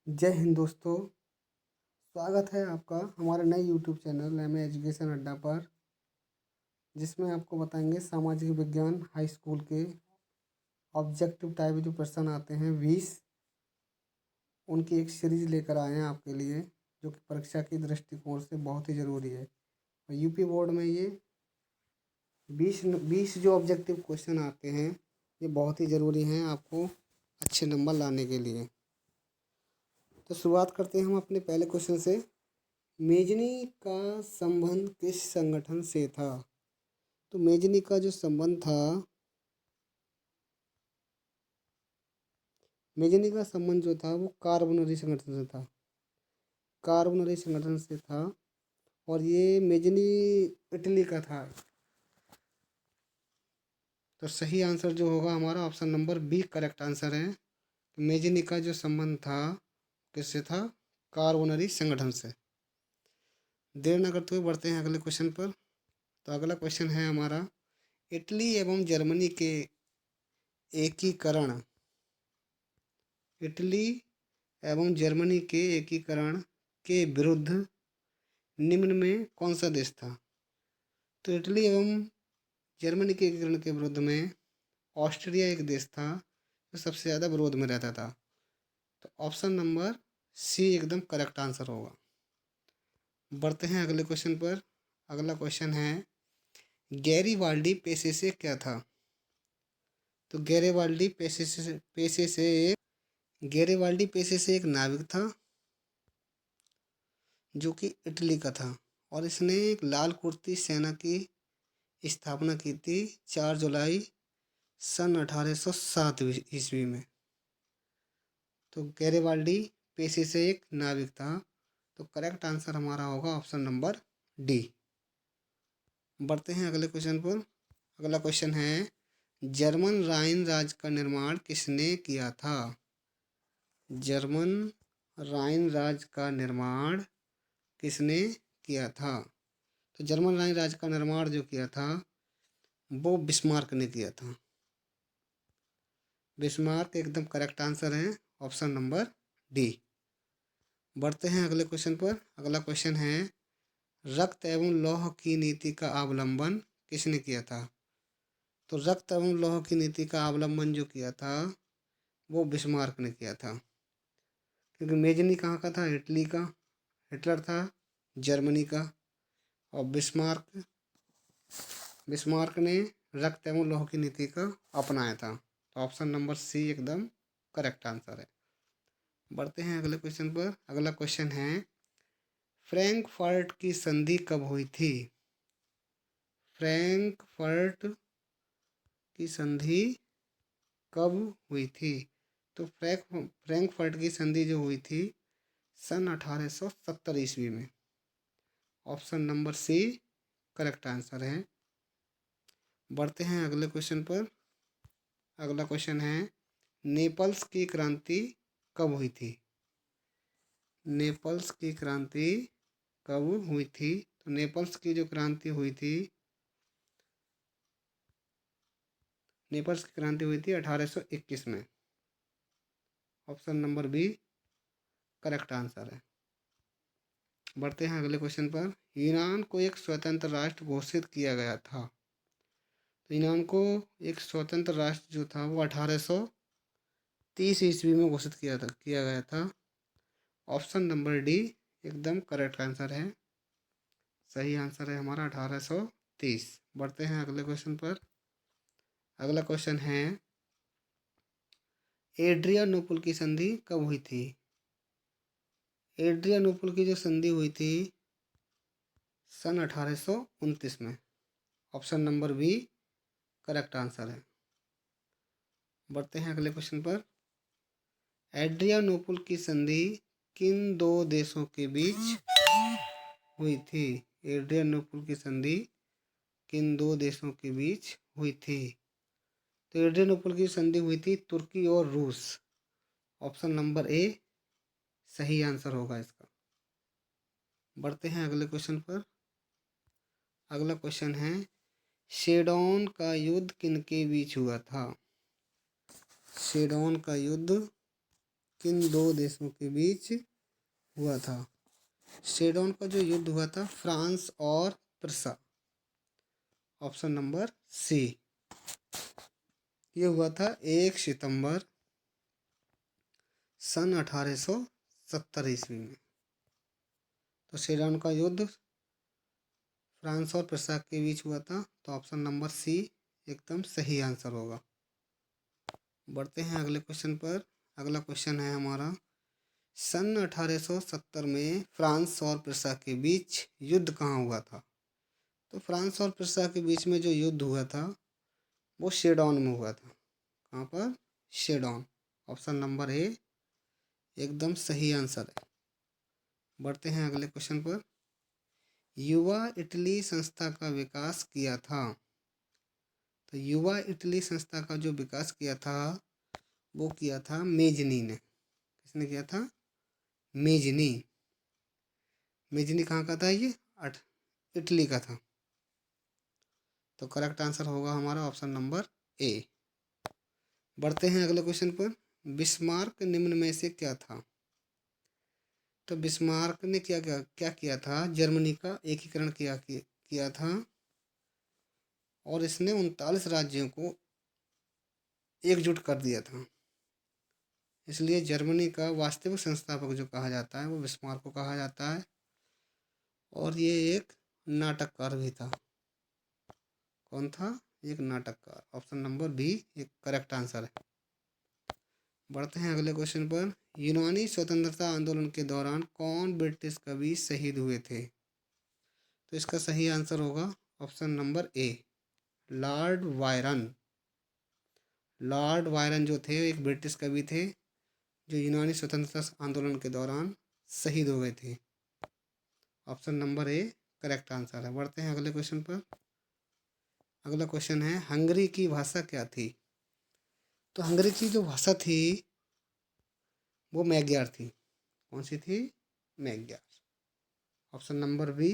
जय हिंद दोस्तों। स्वागत है आपका हमारे नए यूट्यूब चैनल एजुकेशन अड्डा पर, जिसमें आपको बताएंगे सामाजिक विज्ञान हाई स्कूल के ऑब्जेक्टिव टाइप जो प्रश्न आते हैं 20, उनकी एक सीरीज लेकर आए हैं आपके लिए, जो कि परीक्षा की दृष्टिकोण से बहुत ही ज़रूरी है। और यूपी बोर्ड में ये 20 जो ऑब्जेक्टिव क्वेश्चन आते हैं, ये बहुत ही ज़रूरी हैं आपको अच्छे नंबर लाने के लिए। तो शुरुआत करते हैं हम अपने पहले क्वेश्चन से। मेजनी का संबंध किस संगठन से था? तो मेजनी का जो संबंध था, मेजनी का संबंध जो था वो कार्बोनरी संगठन से था। कार्बोनरी संगठन से था और ये मेजनी इटली का था। तो सही आंसर जो होगा हमारा option number B correct answer है। मेजनी का जो संबंध था किससे था? कार्बोनरी संगठन से। देर न करते हुए बढ़ते हैं अगले क्वेश्चन पर। तो अगला क्वेश्चन है हमारा, इटली एवं जर्मनी के एकीकरण, इटली एवं जर्मनी के एकीकरण के विरुद्ध निम्न में कौन सा देश था? तो इटली एवं जर्मनी के एकीकरण के विरुद्ध में ऑस्ट्रिया एक देश था जो सबसे ज़्यादा विरोध में रहता था। तो ऑप्शन नंबर सी एकदम करेक्ट आंसर होगा। बढ़ते हैं अगले क्वेश्चन पर। अगला क्वेश्चन है, गैरीबाल्डी पेशे से क्या था? तो गैरीबाल्डी पेशे से एक नाविक था जो कि इटली का था, और इसने एक लाल कुर्ती सेना की स्थापना की थी 4 जुलाई सन 1807 ईस्वी में। तो गैरीबाल्डी पेशे से एक नाविक था। तो करेक्ट आंसर हमारा होगा ऑप्शन नंबर डी। बढ़ते हैं अगले क्वेश्चन पर। अगला क्वेश्चन है, जर्मन राइन राज्य का निर्माण किसने किया था? जर्मन राइन राज्य का निर्माण किसने किया था? तो जर्मन राइन राज्य का निर्माण जो किया था वो बिस्मार्क ने किया था। बिस्मार्क एकदम करेक्ट आंसर है, ऑप्शन नंबर डी। बढ़ते हैं अगले क्वेश्चन पर। अगला क्वेश्चन है, रक्त एवं लौह की नीति का अवलंबन किसने किया था? तो रक्त एवं लौह की नीति का अवलंबन जो किया था वो बिस्मार्क ने किया था। क्योंकि मेजनी कहाँ का था? इटली का। हिटलर था जर्मनी का। और बिस्मार्क बिस्मार्क ने रक्त एवं लौह की नीति का अपनाया था। तो ऑप्शन नंबर सी एकदम करेक्ट आंसर है। बढ़ते हैं अगले क्वेश्चन पर। अगला क्वेश्चन है, फ्रैंकफर्ट की संधि कब हुई थी? फ्रैंकफर्ट की संधि कब हुई थी? तो फ्रैंकफर्ट की संधि जो हुई थी सन 1870 ईस्वी में। Option number C correct answer है। बढ़ते हैं अगले क्वेश्चन पर। अगला क्वेश्चन है, नेपल्स की क्रांति कब हुई थी? नेपल्स की क्रांति कब हुई थी? तो नेपल्स की जो क्रांति हुई थी, नेपल्स की क्रांति हुई थी 1821 में। Option number B correct answer है। बढ़ते हैं अगले क्वेश्चन पर। यूनान को एक स्वतंत्र राष्ट्र घोषित किया गया था। तो यूनान को एक स्वतंत्र राष्ट्र जो था वो 1830 ईस्वी में घोषित किया गया था। ऑप्शन नंबर डी एकदम करेक्ट आंसर है। सही आंसर है हमारा 1830। बढ़ते हैं अगले क्वेश्चन पर। अगला क्वेश्चन है, एड्रियानोपल की संधि कब हुई थी? एड्रियानोपल की जो संधि हुई थी सन 1829 में। Option number B correct answer है। बढ़ते हैं अगले क्वेश्चन पर। एड्रियानोपल की संधि किन दो देशों के बीच हुई थी? एड्रियानोपल की संधि किन दो देशों के बीच हुई थी? तो एड्रियानोपल की संधि हुई थी तुर्की और रूस। ऑप्शन नंबर ए सही आंसर होगा इसका। बढ़ते हैं अगले क्वेश्चन पर। अगला क्वेश्चन है, सेडोन का युद्ध किन के बीच हुआ था? सेडोन का युद्ध किन दो देशों के बीच हुआ था? सेडोन का जो युद्ध हुआ था फ्रांस और प्रसा, ऑप्शन नंबर सी। ये हुआ था 1 सितंबर सन 1870 ईस्वी में। तो सेडोन का युद्ध फ्रांस और प्रसा के बीच हुआ था, तो ऑप्शन नंबर सी एकदम सही आंसर होगा। बढ़ते हैं अगले क्वेश्चन पर। अगला क्वेश्चन है हमारा, सन 1870 में फ्रांस और प्रसा के बीच युद्ध कहाँ हुआ था? तो फ्रांस और प्रसा के बीच में जो युद्ध हुआ था वो सेडोन में हुआ था। कहाँ पर? सेडोन, ऑप्शन नंबर ए एकदम सही आंसर है। बढ़ते हैं अगले क्वेश्चन पर। युवा इटली संस्था का विकास किया था। तो युवा इटली संस्था का जो विकास किया था वो किया था मेजनी ने। किसने किया था? मेजनी। मेजनी कहाँ का था? ये इटली का था। तो करेक्ट आंसर होगा हमारा ऑप्शन नंबर ए। बढ़ते हैं अगले क्वेश्चन पर। बिस्मार्क निम्न में से क्या था? तो बिस्मार्क ने क्या किया था? जर्मनी का एकीकरण किया था और इसने 39 राज्यों को एकजुट कर दिया था। इसलिए जर्मनी का वास्तविक संस्थापक जो कहा जाता है वो बिस्मार्क को कहा जाता है। और ये एक नाटककार भी था। कौन था? एक नाटककार। ऑप्शन नंबर बी एक करेक्ट आंसर है। बढ़ते हैं अगले क्वेश्चन पर। यूनानी स्वतंत्रता आंदोलन के दौरान कौन ब्रिटिश कवि शहीद हुए थे? तो इसका सही आंसर होगा option number A Lord Byron. Lord Byron जो थे एक ब्रिटिश कवि थे जो यूनानी स्वतंत्रता आंदोलन के दौरान शहीद हो गए थे। Option number A correct answer है। बढ़ते हैं अगले क्वेश्चन पर। अगला क्वेश्चन है, हंगरी की भाषा क्या थी? तो हंगरी की जो भाषा थी वो मैग्यार थी। कौन सी थी? मैग्यार। ऑप्शन नंबर बी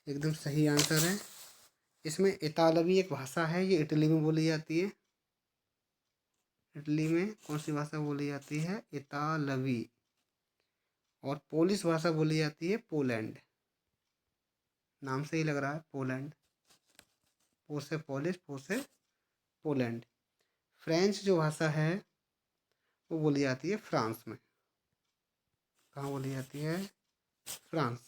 एकदम सही आंसर है। इसमें इतालवी एक भाषा है, ये इटली में बोली जाती है। इटली में कौन सी भाषा बोली जाती है? इतालवी। और पोलिश भाषा बोली जाती है पोलैंड। नाम से ही लग रहा है पोलैंड। पो से पोलिश, पो से पोलैंड। फ्रेंच जो भाषा है वो बोली जाती है फ्रांस में। कहाँ बोली जाती है? फ्रांस।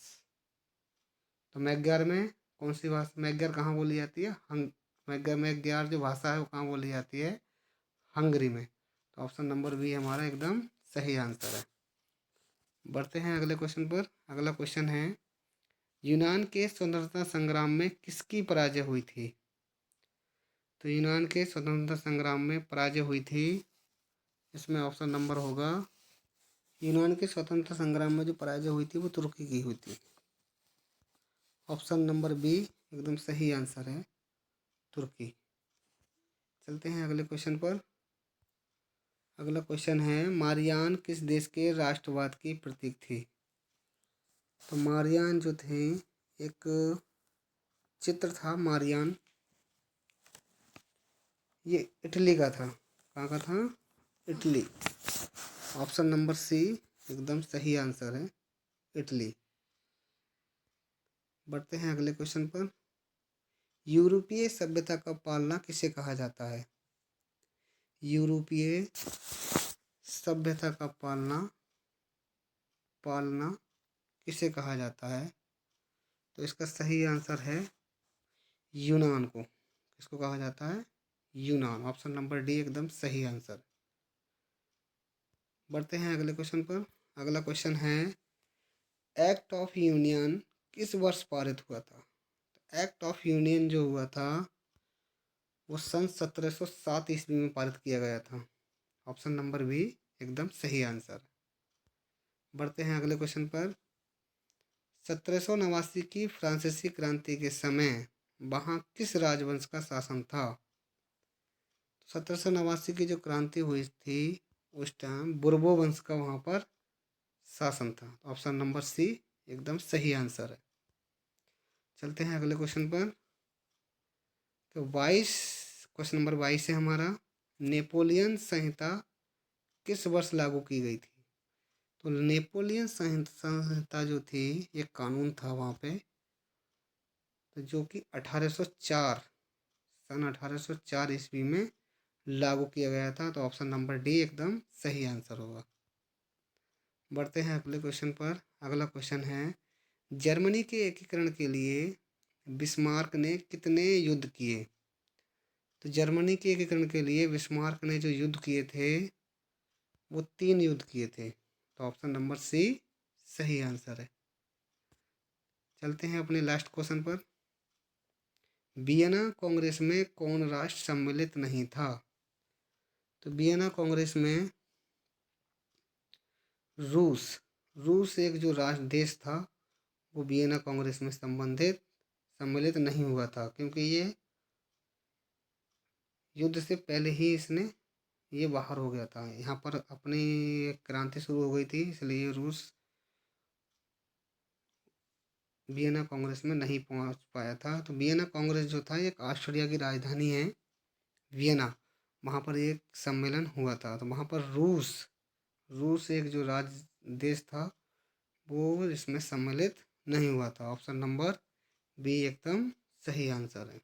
तो मैग्यार में कौन सी भाषा? मैग्यार कहाँ बोली जाती है? मैग्यार जो भाषा है वो कहाँ बोली जाती है? हंगरी में। तो ऑप्शन नंबर बी हमारा एकदम सही आंसर है। बढ़ते हैं अगले क्वेश्चन पर। अगला क्वेश्चन है, यूनान के स्वतंत्रता संग्राम में किसकी पराजय हुई थी? तो यूनान के स्वतंत्रता संग्राम में पराजय हुई थी, इसमें ऑप्शन नंबर होगा, यूनान के स्वतंत्रता संग्राम में जो पराजय हुई थी वो तुर्की की हुई थी। ऑप्शन नंबर बी एकदम सही आंसर है, तुर्की। चलते हैं अगले क्वेश्चन पर। अगला क्वेश्चन है, मारियान किस देश के राष्ट्रवाद की प्रतीक थी? तो मारियान जो थे एक चित्र था मारियान, ये इटली का था। कहाँ का था? इटली। ऑप्शन नंबर सी एकदम सही आंसर है, इटली। बढ़ते हैं अगले क्वेश्चन पर। यूरोपीय सभ्यता का पालना किसे कहा जाता है? यूरोपीय सभ्यता का पालना किसे कहा जाता है? तो इसका सही आंसर है यूनान को। किसको कहा जाता है? यूनान। ऑप्शन नंबर डी एकदम सही आंसर। बढ़ते हैं अगले क्वेश्चन पर। अगला क्वेश्चन है, एक्ट ऑफ यूनियन किस वर्ष पारित हुआ था? एक्ट ऑफ यूनियन जो हुआ था वो सन 1707 ईस्वी में पारित किया गया था। ऑप्शन नंबर बी एकदम सही आंसर। बढ़ते हैं अगले क्वेश्चन पर। 1789 की फ्रांसीसी क्रांति के समय वहाँ किस राजवंश का शासन था? 1789 की जो क्रांति हुई थी उस टाइम बुर्बो वंश का वहाँ पर शासन था। ऑप्शन नंबर सी एकदम सही आंसर है। चलते हैं अगले क्वेश्चन पर। तो 22 क्वेश्चन नंबर 22 है हमारा, नेपोलियन संहिता किस वर्ष लागू की गई थी? तो नेपोलियन संहिता जो थी, एक कानून था वहाँ पे, तो जो कि 1804 सन 1804 ईस्वी में लागू किया गया था। तो ऑप्शन नंबर डी एकदम सही आंसर होगा। बढ़ते हैं अगले क्वेश्चन पर। अगला क्वेश्चन है, जर्मनी के एकीकरण के लिए बिस्मार्क ने कितने युद्ध किए? तो जर्मनी के एकीकरण के लिए बिस्मार्क ने जो युद्ध किए थे वो 3 युद्ध किए थे। तो ऑप्शन नंबर सी सही आंसर है। चलते हैं अपने लास्ट क्वेश्चन पर। वियना कांग्रेस में कौन राष्ट्र सम्मिलित नहीं था? तो वियना कांग्रेस में रूस रूस एक जो राष्ट्र देश था वो वियना कांग्रेस में सम्मिलित नहीं हुआ था, क्योंकि ये युद्ध से पहले ही ये बाहर हो गया था। यहाँ पर अपनी क्रांति शुरू हो गई थी, इसलिए रूस वियना कांग्रेस में नहीं पहुंच पाया था। तो वियना कांग्रेस जो था एक ऑस्ट्रिया की राजधानी है वियना, वहाँ पर एक सम्मेलन हुआ था। तो वहाँ पर रूस रूस एक जो राज्य देश था वो इसमें सम्मिलित नहीं हुआ था। ऑप्शन नंबर बी एकदम सही आंसर है।